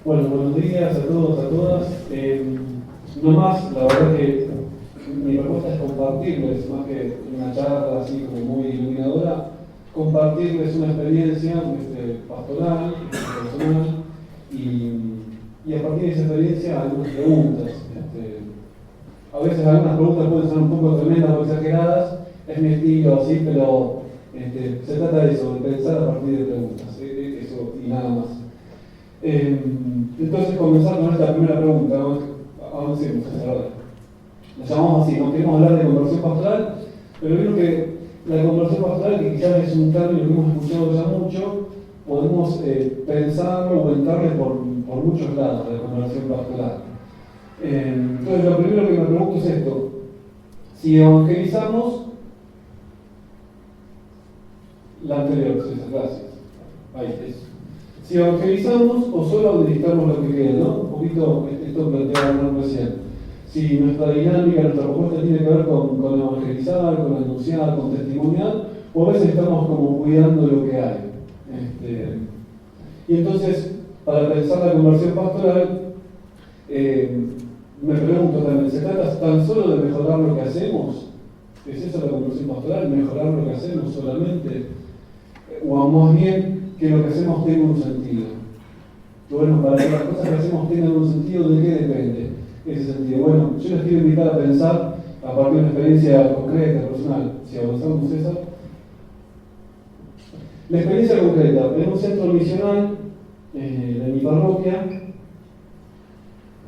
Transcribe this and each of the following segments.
Bueno, buenos días a todos, a todas. No más, la verdad que mi propuesta es compartirles, más que una charla así como muy iluminadora, compartirles una experiencia pastoral, personal, y a partir de esa experiencia algunas preguntas. A veces algunas preguntas pueden ser un poco tremendas o exageradas, es mi estilo así, pero se trata de eso, de pensar a partir de preguntas, eso y nada más. Entonces, comenzar con esta primera pregunta, avancemos, la llamamos así, no queremos hablar de conversión pastoral, pero vieron que la conversión pastoral, que quizás es un término que hemos escuchado ya mucho, podemos pensarlo o entrarle por muchos lados de la conversión pastoral. Entonces, lo primero que me pregunto es esto: si evangelizamos, la anterior, César, gracias. Ahí es. Si evangelizamos o solo administramos lo que queda, ¿no? Un poquito esto planteaba recién. Si nuestra dinámica, nuestra propuesta tiene que ver con evangelizar, con anunciar, con testimoniar, o a veces estamos como cuidando lo que hay. Y entonces, para pensar la conversión pastoral, me pregunto también, ¿se trata tan solo de mejorar lo que hacemos? ¿Es eso la conversión pastoral? ¿Mejorar lo que hacemos solamente? O más bien, que lo que hacemos tenga un sentido. Bueno, para que las cosas que hacemos tengan un sentido, ¿de qué depende ese sentido? Bueno, yo les quiero invitar a pensar a partir de una experiencia concreta, personal. Si avanzamos, César. La experiencia concreta, en un centro misional de mi parroquia,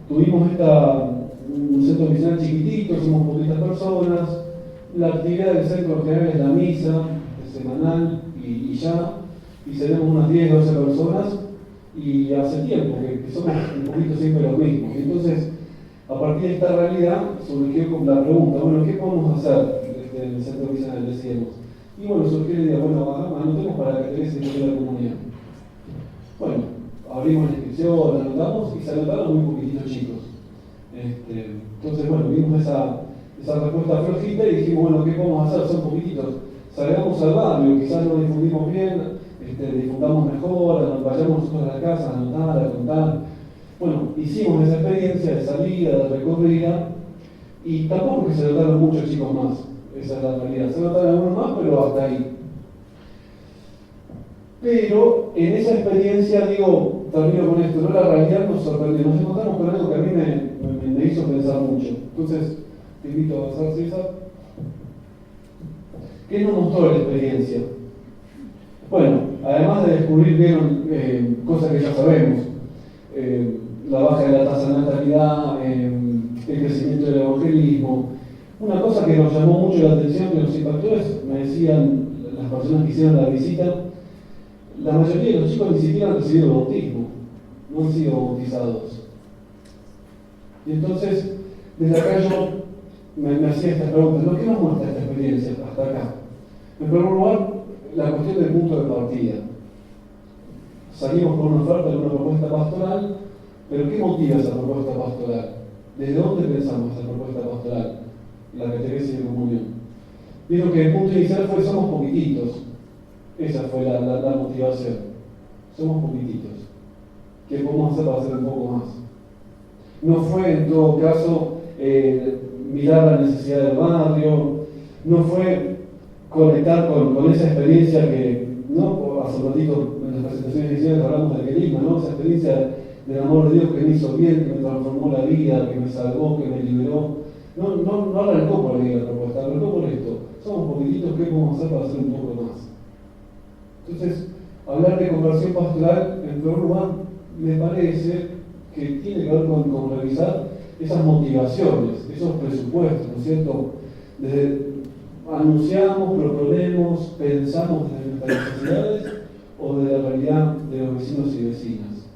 tuvimos un centro misional chiquitito, somos poquitas personas. La actividad del centro general es la misa, es semanal y ya. Y seremos unas 10, 12 personas, y hace tiempo que somos un poquito siempre los mismos. Entonces, a partir de esta realidad, surgió con la pregunta, bueno, ¿qué podemos hacer en el centro misional? Decíamos. Y bueno, surgió la idea, bueno, anotemos para que tenés el de la comunidad. Bueno, abrimos la inscripción, anotamos, y se anotaron muy poquititos chicos. Entonces, bueno, vimos esa respuesta flojita y dijimos, bueno, ¿qué podemos hacer? Son poquititos. Salgamos al barrio, quizás lo difundimos bien, difundamos mejor, vayamos nosotros a la casa a anotar, a contar. Bueno, hicimos esa experiencia de salida, de recorrida, y tampoco que se anotaron muchos chicos más, esa es la realidad. Se anotaron algunos más, pero hasta ahí. Pero en esa experiencia, termino con esto, ¿no? La realidad nos sorprendió, nos encontramos con algo que a mí me hizo pensar mucho. Entonces, te invito a avanzar, César. ¿Qué nos mostró la experiencia? Bueno, además de descubrir cosas que ya sabemos, la baja de la tasa de natalidad, el crecimiento del evangelismo, una cosa que nos llamó mucho la atención de los impactores, me decían las personas que hicieron la visita, la mayoría de los chicos ni siquiera han recibido bautismo, no han sido bautizados. Y entonces, desde acá yo me hacía estas preguntas, ¿no? ¿Qué nos muestra esta experiencia hasta acá? En primer lugar, la cuestión del punto de partida. Salimos con una oferta de una propuesta pastoral, pero ¿qué motiva esa propuesta pastoral? ¿Desde dónde pensamos esa propuesta pastoral? La catequesis de comunión. Digo que el punto inicial fue: somos poquititos. Esa fue la motivación. Somos poquititos. ¿Qué podemos hacer para hacer un poco más? No fue, en todo caso, mirar la necesidad del barrio, no fue conectar con esa experiencia que, ¿no? Hace un ratito en las presentaciones iniciales hablamos del querisma, ¿no? Esa experiencia del amor de Dios que me hizo bien, que me transformó la vida, que me salvó, que me liberó. No arrancó por ahí la propuesta, arrancó por esto. Somos poquititos, ¿qué podemos hacer para hacer un poco más? Entonces, hablar de conversión pastoral, en primer lugar, me parece que tiene que ver con revisar esas motivaciones, esos presupuestos, ¿no es cierto? Desde anunciamos, proponemos, pensamos desde nuestras necesidades o desde la realidad de los vecinos y vecinas.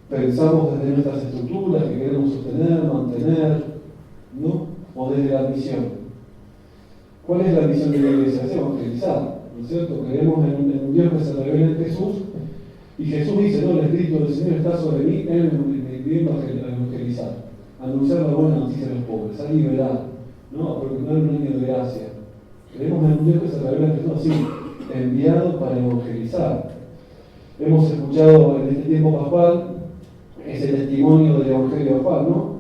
Pensamos desde nuestras estructuras que queremos sostener, mantener, ¿no? O desde la misión. ¿Cuál es la misión de la iglesia? Es evangelizar, ¿no es cierto? Creemos en un Dios que se revela en Jesús, y Jesús dice, no, el Espíritu del Señor está sobre mí, Él me envió a evangelizar, a anunciar la buena noticia a los pobres, a liberar, ¿no? A proclamar un año de gracia. Creemos en un Dios que se revela en Jesús así, enviado para evangelizar. Hemos escuchado en este tiempo pascual ese testimonio del Evangelio de Juan, ¿no?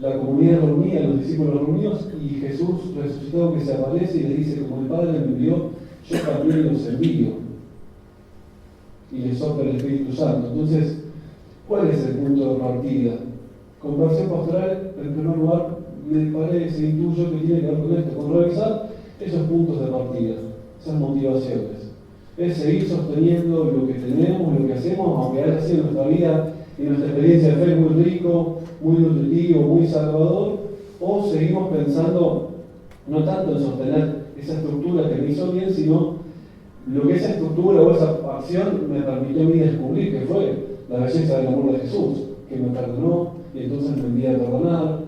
La comunidad reunida, los discípulos reunidos, y Jesús resucitado que se aparece y les dice, como el Padre me envió, yo también los envío. Y les sopla el Espíritu Santo. Entonces, ¿cuál es el punto de partida? Conversión pastoral, en primer lugar, me parece, intuyo que tiene que ver con esto, con revisar esos puntos de partida, esas motivaciones. Es seguir sosteniendo lo que tenemos, lo que hacemos, aunque haya sido nuestra vida y nuestra experiencia de fe muy rico, muy nutritivo, muy salvador, o seguimos pensando no tanto en sostener esa estructura que me hizo bien, sino lo que esa estructura o esa acción me permitió a mí descubrir, que fue la belleza del amor de Jesús, que me perdonó y entonces me envía a perdonar,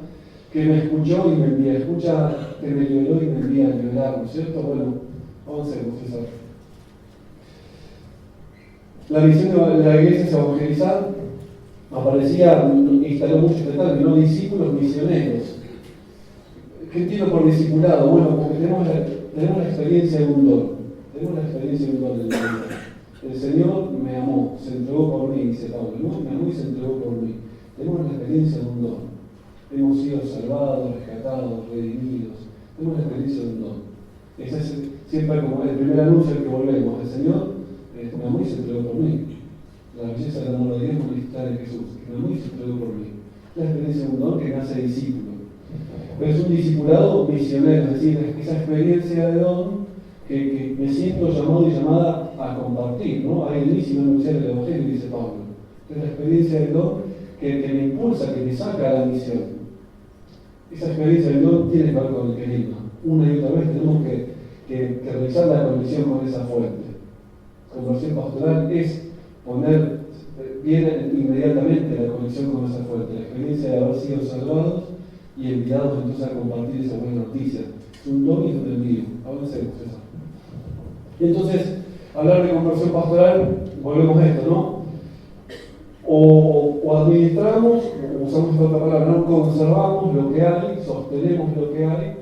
que me escuchó y me envía a escuchar, que me liberó y me envía a liberar, ¿no es cierto? Bueno, vamos a confesar. La misión de la iglesia es evangelizar. Aparecía, instaló mucho este término, discípulos misioneros. ¿Qué entiendo por discipulado? Bueno, porque tenemos la experiencia de un don. Tenemos la experiencia de un don del Señor. El Señor me amó, se entregó por mí, dice Pablo, ¿no? Me amó y se entregó por mí. Tenemos la experiencia de un don. Hemos sido salvados, rescatados, redimidos. Tenemos la experiencia de un don. Ese es siempre como el primer anuncio al que volvemos. El Señor me amó y se entregó por mí. La belleza del amor de Dios manifestada en Jesús, que me amó y se entregó por mí. La experiencia de un don que nace discípulo. Pero es un discipulado misionero, es decir, esa experiencia de don que me siento llamado y llamada a compartir, ¿no? Hay en mí si no anunciar el Evangelio, dice Pablo. Es la experiencia del don que me impulsa, que me saca a la misión. Esa experiencia del don tiene que ver con el querigma. Una y otra vez tenemos que realizar la conexión con esa fuente. Conversión pastoral es poner bien inmediatamente la conexión con esa fuente, la experiencia de haber sido salvados y enviados entonces a compartir esa buena noticia. Es un don y es un envío. Avancemos eso. Y entonces, hablar de conversión pastoral, volvemos a esto, ¿no? O administramos, o usamos esta otra palabra, no conservamos lo que hay, sostenemos lo que hay,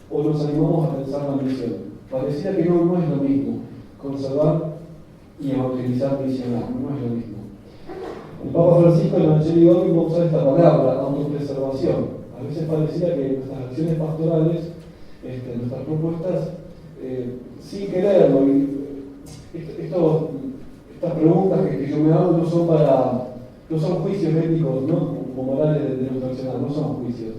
o nos animamos a pensar la misión. Parecía que no es lo mismo conservar y evangelizar, misionar, no es lo mismo. El Papa Francisco en el Evangelio de hoy va a usar esta palabra, autopreservación. A veces parecía que nuestras acciones pastorales, nuestras propuestas, sin quererlo, estas preguntas que yo me hago no son juicios éticos, ¿no? O morales de nuestro accionar, no son juicios.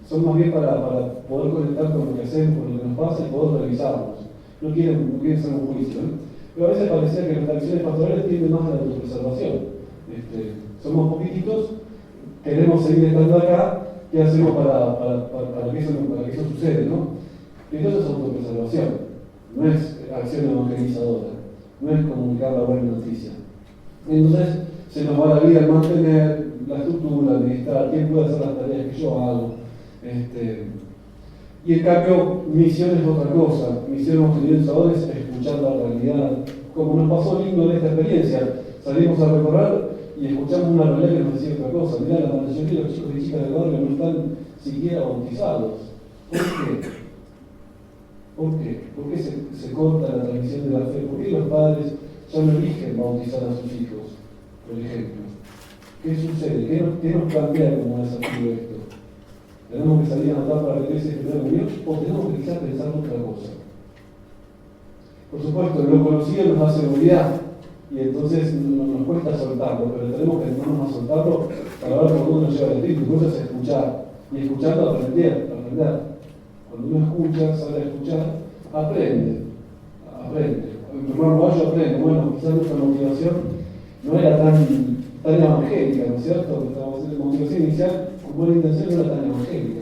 Son más bien para poder conectar con lo que hacemos, con lo que nos pasa y poder revisarnos. No quieren ser un juicio, ¿no? Pero a veces parecía que nuestras acciones pastorales tienden más a la autopreservación. Somos poquititos, queremos seguir estando acá, ¿qué hacemos para que eso suceda, ¿no? Entonces es autopreservación, no es acción evangelizadora, no es comunicar la buena noticia. Entonces se nos va la vida en mantener la estructura, administrar, quién puede hacer las tareas que yo hago. Y en cambio, misión es otra cosa. Misión evangelizadora es escuchar la realidad. Como nos pasó lindo en esta experiencia, salimos a recorrer y escuchamos una realidad que nos decía otra cosa. Mirá, la mayoría de los chicos y chicas del barrio no están siquiera bautizados. ¿Por qué? ¿Por qué? ¿Por qué se corta la transmisión de la fe? ¿Por qué los padres ya no eligen bautizar a sus hijos, por ejemplo? ¿Qué sucede? ¿Qué nos plantea como desafío esto? ¿Tenemos que salir a matar para la iglesia y generar unión? ¿O tenemos que quizás pensar otra cosa? Por supuesto, lo conocido nos da seguridad y entonces nos cuesta soltarlo, pero tenemos que animarnos a soltarlo para ver por dónde nos lleva el espíritu. Por eso es escuchar. Y escuchando aprender. Cuando uno escucha, sabe escuchar, aprende. En primer lugar yo aprendo. Bueno, quizás nuestra motivación no era tan evangélica, ¿no es cierto? Nuestra motivación inicial, con buena intención, no era tan evangélica,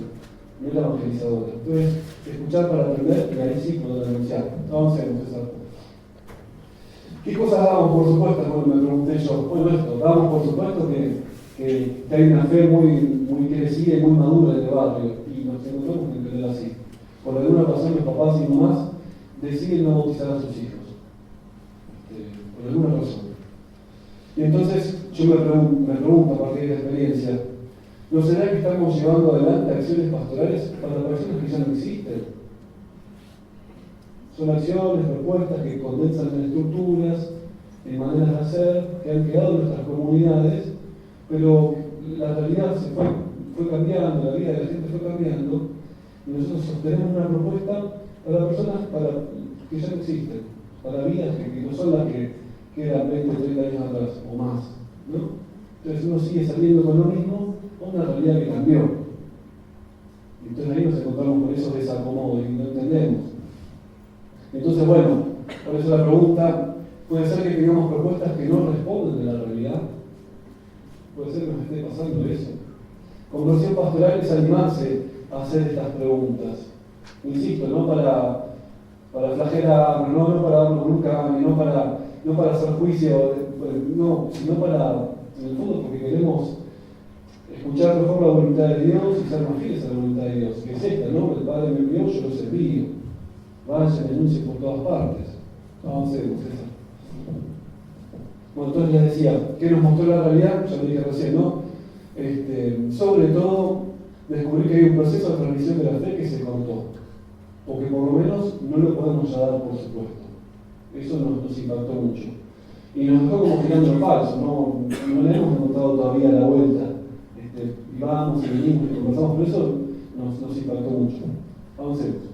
no era evangelizadora. Entonces, escuchar para aprender y ahí sí poder anunciar. Vamos a empezar. ¿Qué cosas damos por supuesto? Bueno, me pregunté yo. Bueno, esto, damos por supuesto que hay una fe muy crecida y muy madura en el barrio y nos encontramos con que es así. Por alguna razón los papás y mamás deciden no bautizar a sus hijos. Por alguna razón. Y entonces yo me pregunto a partir de la experiencia, ¿no será que estamos llevando adelante acciones pastorales para personas que ya no existen? Son acciones, propuestas que condensan en estructuras, en maneras de hacer que han quedado en nuestras comunidades, pero la realidad fue cambiando, la vida de la gente fue cambiando, y nosotros sostenemos una propuesta para personas que ya no existen, para vidas que no son las que quedan 20, 30 años atrás o más, ¿no? Entonces uno sigue saliendo con lo mismo o una realidad que cambió. Entonces ahí nos encontramos con esos desacomodos y no entendemos. Entonces, bueno, por eso la pregunta, puede ser que tengamos propuestas que no responden de la realidad. Puede ser que nos esté pasando eso. Conversión pastoral es animarse a hacer estas preguntas. Insisto, no para flagelar, no para darnos un cambio, no para hacer juicio, no, sino para, en el fondo, porque queremos escuchar mejor la voluntad de Dios y ser más fieles a la voluntad de Dios, que es esta, ¿no? El Padre me envió, yo los envío. Vayan, denuncien por todas partes. Avancemos, eso. Bueno, entonces les decía, ¿qué nos mostró la realidad? Ya lo dije recién, ¿no? Sobre todo, descubrir que hay un proceso de transmisión de la fe que se cortó. Porque por lo menos no lo podemos ya dar por supuesto. Eso nos impactó mucho. Y nos dejó como girando el falso, no le hemos encontrado todavía la vuelta. Y vamos y venimos y conversamos, por eso nos impactó mucho. Avancemos.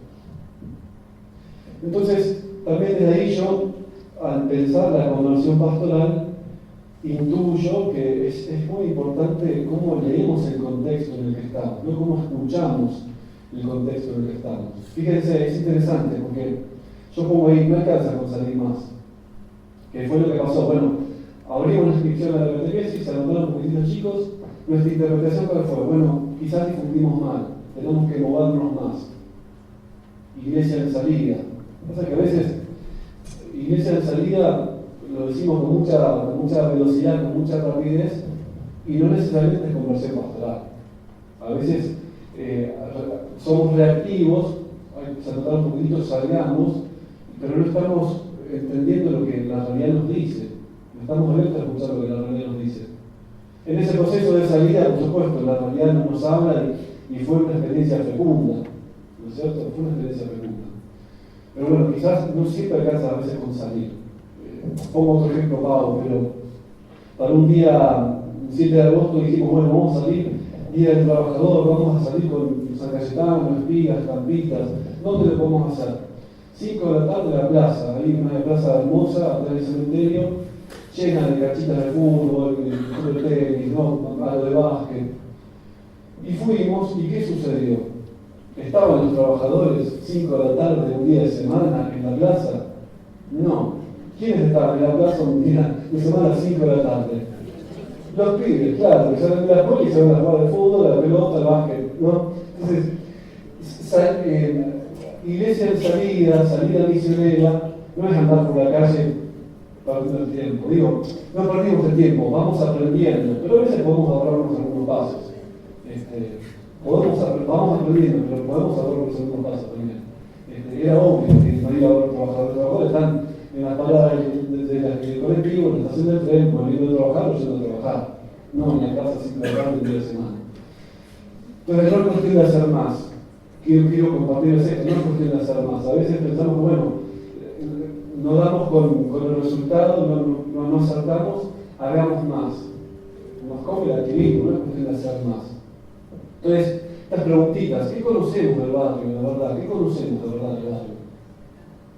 Entonces, también desde ahí yo, al pensar la conversión pastoral, intuyo que es muy importante cómo leemos el contexto en el que estamos, no cómo escuchamos el contexto en el que estamos. Fíjense, es interesante porque yo pongo ahí, no alcanza con salir más. ¿Qué fue lo que pasó? Bueno, abrimos la inscripción a la catequesis, se anotaron un poquitito chicos, nuestra interpretación cuál fue, bueno, quizás difundimos mal, tenemos que movernos más. Iglesia en salida. Pasa que a veces, iglesia en salida, lo decimos con mucha velocidad, con mucha rapidez, y no necesariamente es conversión pastoral. A veces somos reactivos, se anotaron un poquitito, salgamos, pero no estamos entendiendo lo que la realidad nos dice. No estamos abiertos a escuchar lo que la realidad nos dice. En ese proceso de salida, por supuesto, la realidad nos habla y fue una experiencia fecunda, ¿no es cierto? Fue una experiencia fecunda. Pero bueno, quizás no siempre alcanza a veces con salir. Pongo otro ejemplo vago, pero para un día, 7 de agosto, dijimos, bueno, vamos a salir, Día del Trabajador, vamos a salir con San Cayetano, espigas, campitas. ¿Dónde lo podemos hacer? 5 de la tarde en la plaza, ahí una plaza hermosa, atrás del cementerio, llena de cachitas de fútbol, de tenis, ¿no? Algo de básquet. Y fuimos, ¿y qué sucedió? ¿Estaban los trabajadores 5 de la tarde, un día de semana, en la plaza? No. ¿Quiénes estaban en la plaza un día de semana a 5 de la tarde? Los pibes, claro, que salen de la escuela y se van a jugar al fútbol, a la pelota, al básquet, ¿no? Entonces, iglesia en salida misionera, no es andar por la calle perdiendo el tiempo. Digo, no perdimos el tiempo, vamos aprendiendo, pero a veces podemos ahorrarnos algunos pasos. Vamos aprendiendo, pero podemos ahorrarnos algunos pasos también. Era obvio que no iba a haber trabajadores, están en las paradas del colectivo, en la estación del tren, volviendo a trabajar o yendo a trabajar. No en la casa sin trabajar el día de semana. Entonces no es cuestión de hacer más. Quiero compartirles esto, no es cuestión de hacer más. A veces pensamos, bueno, no damos con el resultado, no acertamos, hagamos más. Nos come el activismo, no es cuestión de hacer más. Entonces, estas preguntitas, ¿qué conocemos del barrio, de verdad? ¿Qué conocemos de verdad del barrio?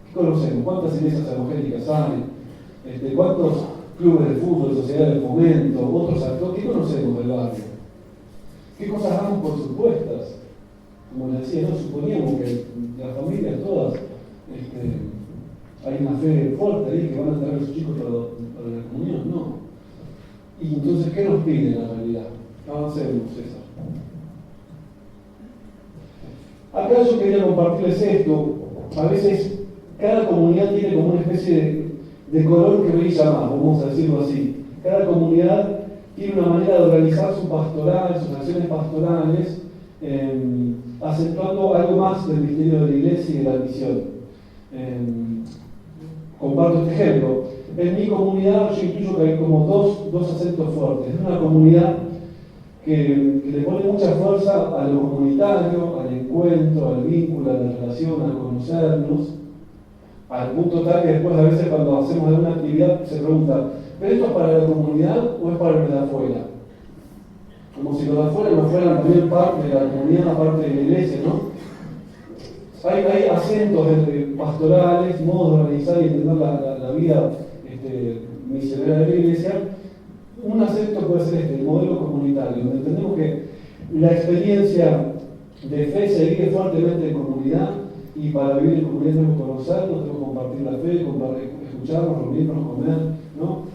¿Qué conocemos? ¿Cuántas iglesias evangélicas hay? ¿Cuántos clubes de fútbol, sociedades de fomento, otros actores? ¿Qué conocemos del barrio? ¿Qué cosas damos por supuestas? Como les decía, no suponíamos que las familias todas hay una fe fuerte ahí que van a traer a sus chicos para la comunión, no. Y entonces, ¿qué nos pide la realidad? Avancemos, César. Acá yo quería compartirles esto. A veces cada comunidad tiene como una especie de color que brilla más, vamos a decirlo así. Cada comunidad tiene una manera de organizar su pastoral, sus acciones pastorales, acentuando algo más del misterio de la iglesia y de la misión. Comparto este ejemplo. En mi comunidad yo intuyo que hay como dos acentos fuertes. Es una comunidad que le pone mucha fuerza a lo comunitario, al encuentro, al vínculo, a la relación, a conocernos, Al punto tal que después a veces cuando hacemos alguna actividad se pregunta, ¿pero esto es para la comunidad o es para los de afuera? Como si los de afuera no fueran también parte de la comunidad, parte de la iglesia, ¿no? Hay acentos pastorales, modos de organizar y entender la vida misionera de la iglesia. Un acento puede ser el modelo comunitario, donde entendemos que la experiencia de fe se vive fuertemente en comunidad, y para vivir en comunidad tenemos que conocernos, tenemos que compartir la fe, escucharnos, reunirnos, comer, ¿no?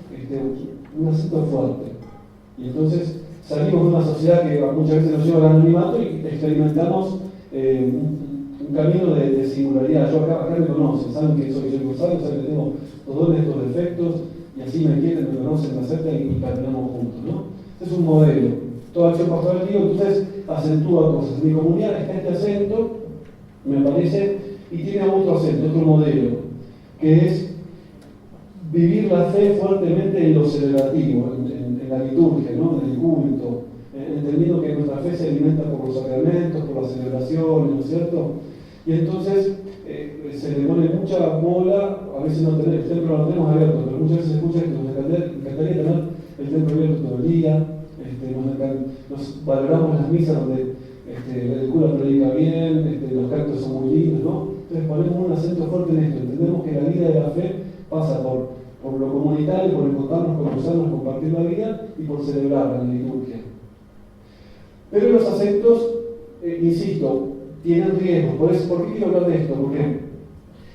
Un acento fuerte. Y entonces salimos de una sociedad que muchas veces nos lleva al anonimato y experimentamos un camino de singularidad. Yo acá me conocen, saben que soy yo, saben que tengo todos estos defectos, y así me quieren, me conocen, me aceptan y caminamos juntos, ¿no? Este es un modelo. Toda acción pastoral, entonces acentúa cosas. Mi comunidad está este acento, me parece, y tiene otro acento, otro modelo, que es vivir la fe fuertemente en lo celebrativo, en la liturgia, ¿no? En el culto, entendiendo que nuestra fe se alimenta por los sacramentos, por las celebraciones, ¿no es cierto? Y entonces se le pone mucha bola, a veces no tener, el templo no lo tenemos abierto, pero muchas veces se escucha que nos encantaría tener el templo abierto todo el día, nos valoramos las misas donde el cura predica bien, los cantos son muy lindos, ¿no? Entonces ponemos un acento fuerte en esto, entendemos que la vida de la fe pasa por lo comunitario, por encontrarnos, conocernos, compartir la vida y por celebrar en la liturgia. Pero los acentos, insisto, tienen riesgos. ¿Por qué quiero hablar de esto? Porque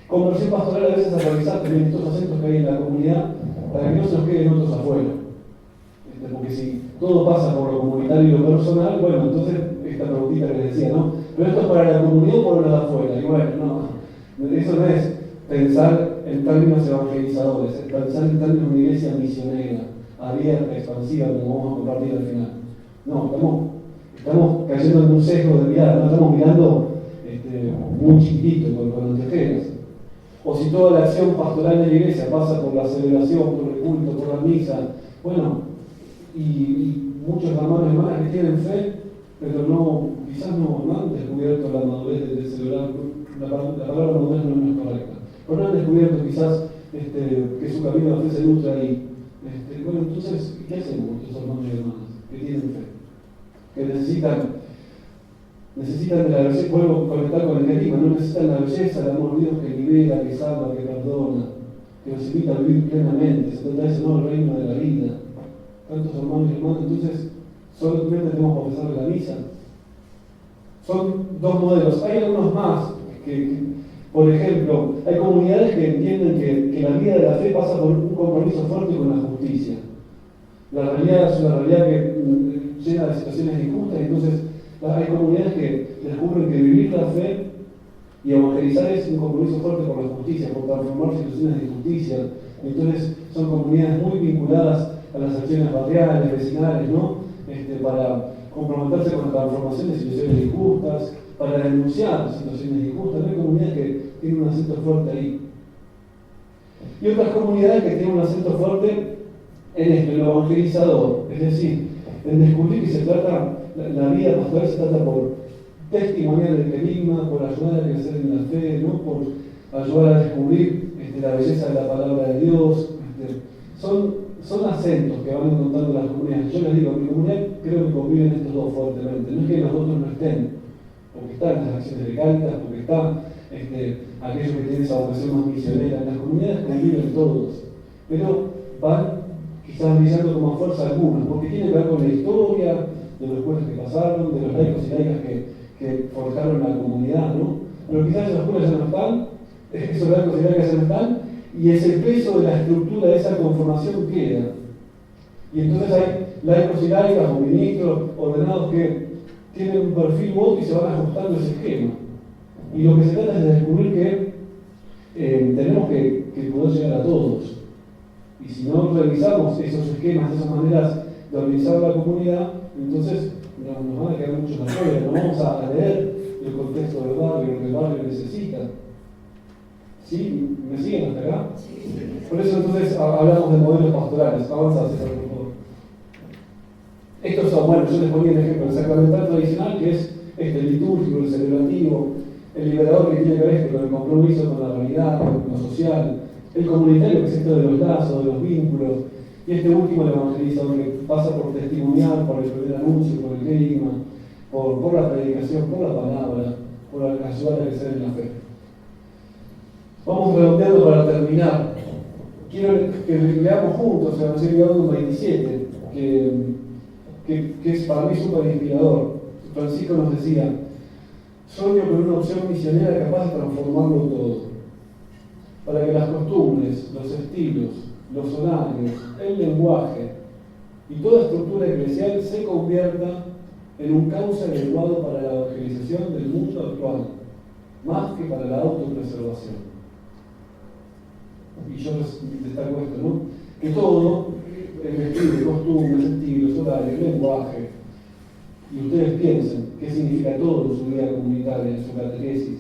conversión pastoral a veces a revisar también estos acentos que hay en la comunidad para que no se nos queden otros afuera. Porque si todo pasa por lo comunitario y lo personal, bueno, entonces esta preguntita que les decía, ¿no? Pero esto es para la comunidad o por los de afuera. Y bueno, no, eso no es pensar en términos evangelizadores, es pensar en términos de una iglesia misionera, abierta, expansiva, como vamos a compartir al final. No, estamos cayendo en un sesgo de mirada, no estamos mirando muy chiquitito, con anteojeras. O si toda la acción pastoral de la iglesia pasa por la celebración, por el culto, por la misa, bueno, y muchos hermanos y hermanas que tienen fe, pero quizás no han descubierto la madurez de celebrar, la palabra madurez no es correcta, pero no han descubierto quizás que su camino de fe se nutre ahí. Bueno, entonces, ¿qué hacemos con estos hermanos y hermanas que tienen fe? Que necesitan de la belleza, vuelvo a conectar con el carisma, no necesitan la belleza, el amor de Dios que libera, que salva, que perdona, que nos invita a vivir plenamente, se trata de ese nuevo reino de la vida. Tantos hermanos y hermanas, entonces solamente tenemos que profesar la misa. Son dos modelos. Hay algunos más que, por ejemplo, hay comunidades que entienden que la vida de la fe pasa por un compromiso fuerte con la justicia. La realidad es una realidad que llena de situaciones injustas, y entonces hay comunidades que descubren que vivir la fe y evangelizar es un compromiso fuerte por la justicia, por transformar situaciones de injusticia. Entonces son comunidades muy vinculadas a las acciones barriales, vecinales, ¿no? Para comprometerse con la transformación de situaciones injustas, para denunciar situaciones injustas. Hay comunidades que tienen un acento fuerte ahí. Y otras comunidades que tienen un acento fuerte en lo evangelizador, es decir, en descubrir que se trata, la vida pastoral se trata por testimoniar el carisma, por ayudar a crecer en la fe, ¿no? Por ayudar a descubrir la belleza de la palabra de Dios. Son acentos que van encontrando las comunidades. Yo les digo, en mi comunidad creo que conviven estos dos fuertemente. No es que los otros no estén, porque están las acciones de Cáritas, porque están aquellos que tienen esa vocación más misionera. En las comunidades conviven todos, pero van quizás brillando con más fuerza algunos, porque tiene que ver con la historia de los pueblos que pasaron, de los laicos y laicas que forjaron la comunidad, ¿no? Pero quizás esos pueblos ya no están, esos laicos y laicas ya no están, y ese peso de la estructura de esa conformación queda. Y entonces hay laicos y laicas o ministros ordenados que tienen un perfil u otro y se van ajustando ese esquema. Y lo que se trata es de descubrir que tenemos que poder llegar a todos. Y si no revisamos esos esquemas, esas maneras de organizar la comunidad, entonces nos van a quedar muchos afuera, no vamos a leer el contexto del barrio, lo que el barrio necesita. ¿Sí? ¿Me siguen hasta acá? Sí. Por eso entonces hablamos de modelos pastorales. Avanza, César, por favor. Estos son, bueno, yo les ponía el ejemplo del sacramental tradicional, que es litúrgico, el celebrativo. el liberador que tiene que ver esto con el compromiso con la realidad, con lo social, el comunitario que es esto de los lazos, de los vínculos, y este último, el evangelizador, que pasa por testimoniar, por el primer anuncio, por el querigma, por la predicación, por la palabra, por ayudar a crecer en la fe. Vamos redondeando para terminar. Quiero que leamos juntos el Evangelio 27, que es para mí súper inspirador. Francisco nos decía: sueño con una opción misionera capaz de transformarlo todo, para que las costumbres, los estilos, los horarios, el lenguaje y toda estructura eclesial se convierta en un cauce adecuado para la evangelización del mundo actual, más que para la autopreservación. Y yo destaco esto, ¿no? Que todo, el estilo, costumbres, estilos, horarios, lenguaje, y ustedes piensen qué significa todo en su vida comunitaria, en su catequesis,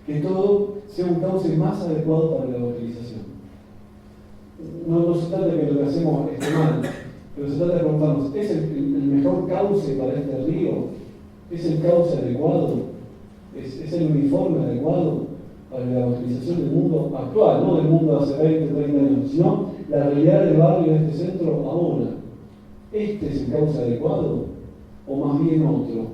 que todo sea un cauce más adecuado para la evangelización. No se trata de que lo que hacemos esté mal, pero se trata de preguntarnos: ¿es el mejor cauce para este río? ¿Es el cauce adecuado? ¿Es el uniforme adecuado para la evangelización del mundo actual? No del mundo de hace 20, 30 años, sino la realidad del barrio de este centro ahora. ¿Este es el cauce adecuado o más bien otro?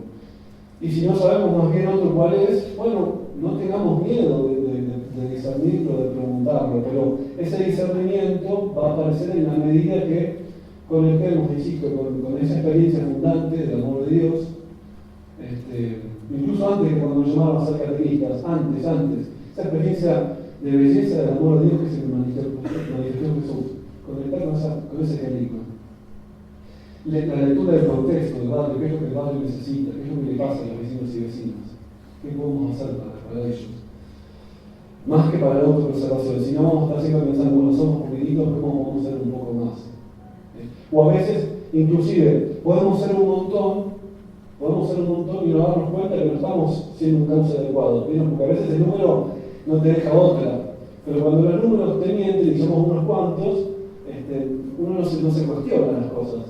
Y si no sabemos más bien otro cuál es, bueno, no tengamos miedo de discernirlo, de preguntarlo, pero ese discernimiento va a aparecer en la medida que conectemos, insisto, con esa experiencia abundante del amor de Dios, incluso antes de cuando nos llamaban a ser catequistas, antes, esa experiencia de belleza del amor de Dios que se manifestó Jesús, conectar con ese carisma. La lectura del contexto del barrio, qué es lo que el barrio necesita, qué es lo que le pasa a los vecinos y vecinas, qué podemos hacer para ellos. Más que para la autopreservación, si no vamos a estar siempre pensando: bueno, somos poquititos, ¿cómo podemos ser un poco más? O a veces, inclusive, podemos ser un montón y no darnos cuenta que no estamos siendo un cauce adecuado, porque a veces el número no te deja otra, pero cuando los números te mienten y somos unos cuantos, uno no se cuestiona las cosas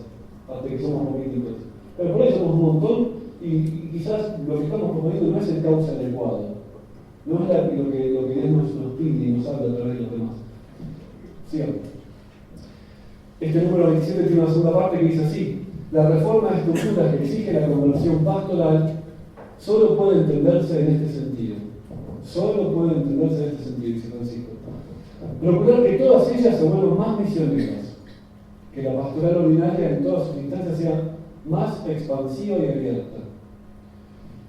hasta que somos poquititos. Pero por ahí somos un montón y quizás lo que estamos proponiendo no es el cauce adecuado, no es lo que Dios nos pide y nos habla a través de los demás. Sigamos. Este número 27 tiene una segunda parte que dice así: la reforma de estructuras que exige la conversión pastoral solo puede entenderse en este sentido. Solo puede entenderse en este sentido, dice Francisco. Procurar que todas ellas se vuelvan más misioneras, que la pastoral ordinaria en todas sus instancias sea más expansiva y abierta,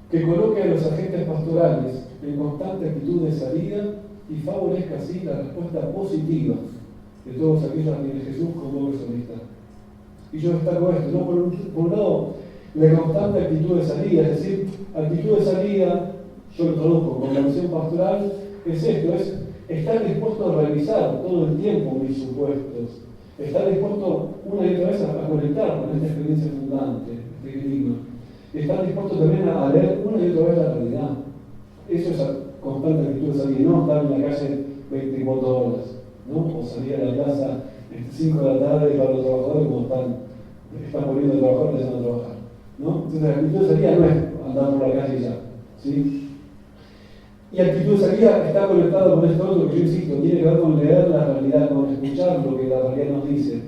que coloque a los agentes pastorales en constante actitud de salida y favorezca así la respuesta positiva de todos aquellos a quienes Jesús convoca su amistad. Y yo destaco esto, ¿no? Por un lado, la constante actitud de salida, es decir, actitud de salida, yo lo traduzco con la misión pastoral, es esto, es estar dispuesto a revisar todo el tiempo mis supuestos, estar dispuesto una y otra vez a conectar con esta experiencia fundante, este clima, estar dispuesto también a leer una y otra vez la realidad. Eso es constante actitud de salida, no estar en la calle 24 horas, ¿no? O salir a la plaza 5 de la tarde para los trabajadores como están volviendo a trabajar, empezando a trabajar, ¿no? Entonces la actitud de salida no es andar por la calle y ya, ¿sí? Y actitud de salida está conectada con esto otro que yo insisto, tiene que ver con leer la realidad, con escuchar lo que la realidad nos dice.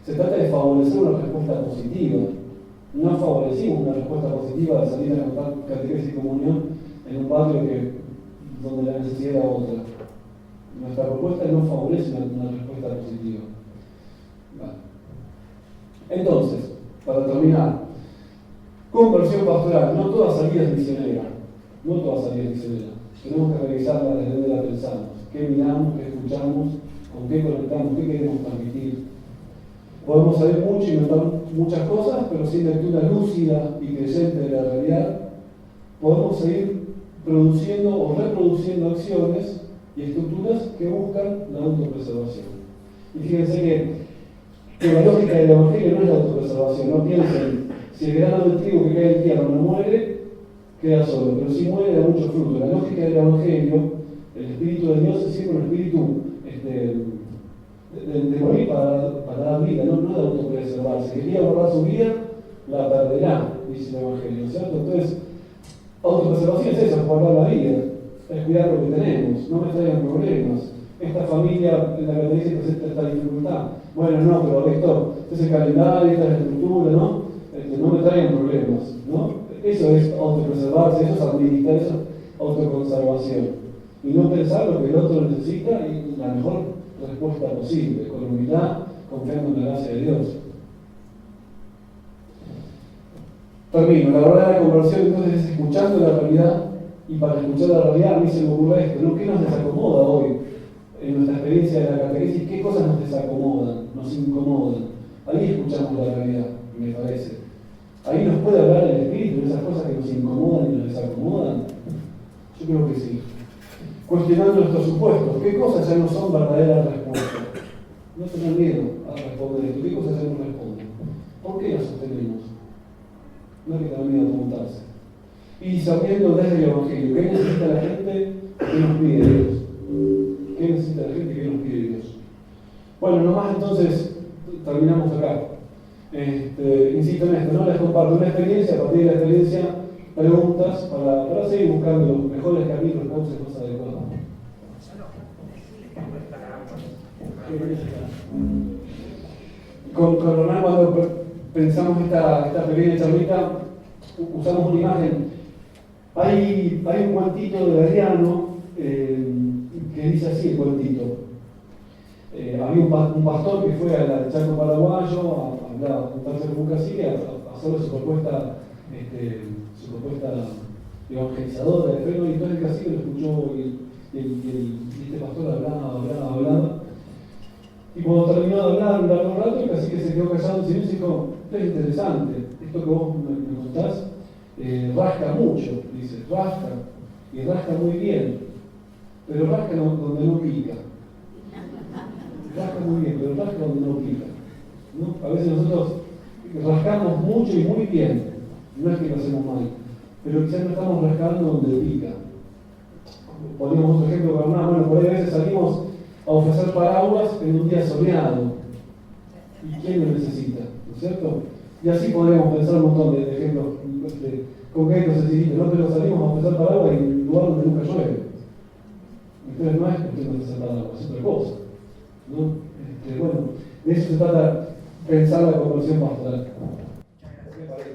Se trata de favorecer una respuesta positiva. No favorecimos una respuesta positiva de salir a contar catequesis y comunión en un barrio donde la necesidad era otra. Nuestra propuesta no favorece una respuesta positiva. Vale. Entonces, para terminar, conversión pastoral, no toda salida es misionera, no toda salida es misionera. Tenemos que revisarla desde donde la pensamos, qué miramos, qué escuchamos, con qué conectamos, qué queremos transmitir. Podemos saber mucho y inventar muchas cosas, pero sin lectura lúcida y creyente de la realidad, podemos seguir produciendo o reproduciendo acciones y estructuras que buscan la autopreservación. Y fíjense que la lógica del Evangelio no es la autopreservación, no piensen, si el grano de trigo que cae en tierra no muere, queda solo, pero si muere da mucho fruto. La lógica del Evangelio, el Espíritu de Dios es siempre un espíritu de morir para dar vida, no de autopreservarse. Si quería guardar su vida, la perderá, dice el Evangelio, ¿cierto? Entonces, autopreservación es eso, guardar la vida. es cuidar lo que tenemos, no me traigan problemas. Esta familia en la que te presenta esta dificultad. Bueno, no, pero esto es el calendario, esta es la estructura, ¿no? No me traigan problemas, ¿no? Eso es autopreservarse, eso es administrar, eso es autoconservación. Y no pensar lo que el otro necesita y la mejor respuesta posible, con humildad, confiando en la gracia de Dios. Termino. La verdadera conversión entonces es escuchando la realidad, y para escuchar la realidad a mí se me ocurre esto, ¿no? ¿Qué nos desacomoda hoy en nuestra experiencia de la catequesis? ¿Qué cosas nos desacomodan, nos incomodan? Ahí escuchamos la realidad, me parece. Ahí nos puede hablar el Espíritu de esas cosas que nos incomodan y nos desacomodan. Yo creo que sí. Cuestionando nuestros supuestos, ¿qué cosas ya no son verdaderas respuestas? No tener miedo a responder esto, ¿qué cosas ya no responden? ¿Por qué las sostenemos? No hay que tener miedo a preguntarse. Y sabiendo desde el Evangelio, ¿qué necesita la gente? ¿Qué nos pide Dios? ¿Qué necesita la gente? ¿Qué nos pide Dios? Bueno, nomás entonces terminamos acá. Insisto en esto, no les comparto una experiencia, a partir de la experiencia, preguntas para seguir buscando los mejores caminos, cauces más adecuadas. Con Ronald, cuando pensamos esta pequeña charlita, usamos una imagen. Hay un cuentito de Adriano que dice así el cuentito. Había un pastor que fue al Chaco paraguayo a juntarse con un cacique a hacer su propuesta evangelizadora de fe, y entonces el cacique lo escuchó y este pastor hablaba. Y cuando terminó de hablar un largo rato, el cacique se quedó callado en silencio y dijo: esto es interesante, esto que vos me contás rasca mucho, dice, rasca, y rasca muy bien, pero rasca donde no pica. Rasca muy bien, pero rasca donde no pica, ¿no? A veces nosotros rascamos mucho y muy bien, no es que lo hacemos mal, pero quizás no estamos rascando donde pica. Poníamos otro ejemplo con bueno, por ahí a veces salimos a ofrecer parábolas en un día soleado. ¿Y quién lo necesita? ¿No es cierto? Y así podríamos pensar un montón de ejemplos concretos, sencillitos, ¿no? Pero salimos a ofrecer parábolas en un lugar donde nunca llueve. Entonces no es cuestión de ofrecer parábolas, es otra cosa, ¿no? Bueno, de eso se trata pensar la conversión pastoral. ¿Qué parece?